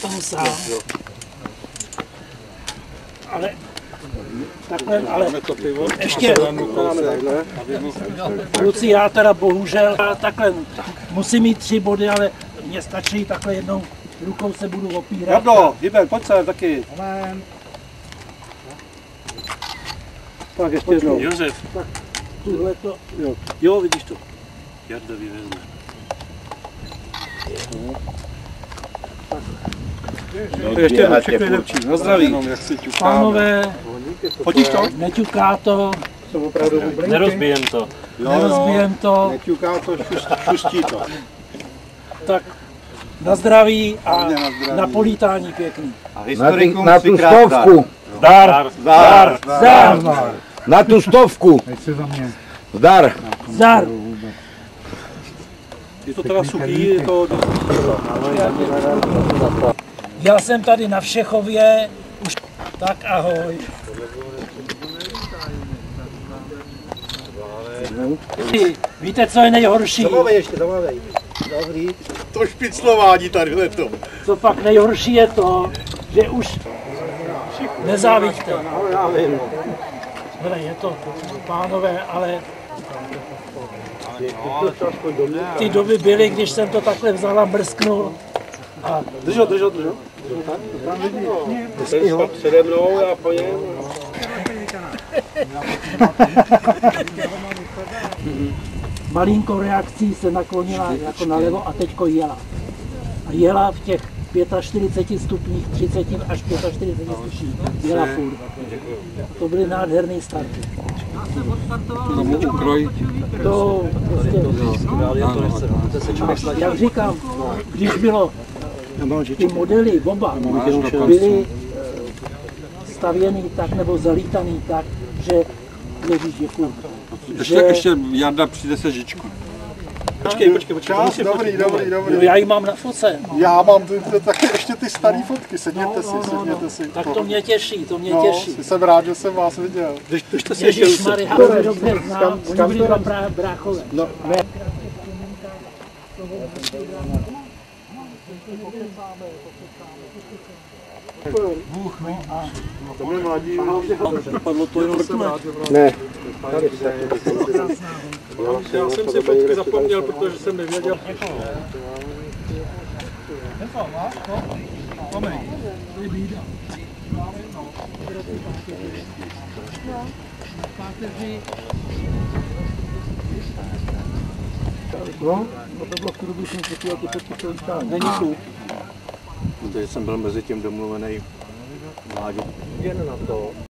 dostanu sám. Ale takhle, ale ještě, kluci, já teda bohužel takhle musím mít 3 body, ale mně stačí takhle jednou rukou se budu opírat. Jardo, Hybel, pojď sem taky. Tak ještě jednou. Josef. Tak tuhle to. Jo, vidíš to. Jarda vyvezme. Ještě jednou všechny lepší. Na zdraví. Pánové, Fotíš to? neťuká to, Nerozbijem to. nerozbijem to, Neťuká to, šustí to. tak na zdraví a na polítání pěkný. Na tu stovku. Zdar. Zdar. Zdar! Na tu stovku. Zdar. Zdar! Je to teda suchý, je to... Já jsem tady na Všechově, už tak ahoj. Víte, co je nejhorší? Zamávej ještě, zamávej. Dobrý. To špiclování tadyhle to. Co pak nejhorší je to, že už nezávidíte. Hele, je to, pánové, ale ty doby byly, když jsem to takhle vzal a mrsknul. A Držo. Přede mnou, já po něm. malinkou reakcí se naklonila jako nalevo a teďko jela. A jela v těch 45 stupních, 30 až 45 stupních. Jela furt. To byly nádherné starty. To prostě, jak říkám, když bylo ty modely oba byly stavěný tak nebo zalítaný tak, že Ježíš, děkuju. Ještě Jarda přijde se žičku. Počkej. Dobrý. No, já ji mám na foce. Já mám taky ještě ty staré fotky, sedněte si. Tak to mě těší, Jsem rád, že jsem vás viděl. Držte si ještě ruce. Ježišmarja, já se dobře znám, oni byli dva bráchové. No. Padlo to jenom rtme. Ne. Já jsem si fotky zapomněl, protože jsem nevěděl. No, to bylo v tu dobu, jsem si ty fotky převyčal. Není tu. Protože jsem byl mezi tím domluvený Vláďou. Jen na to.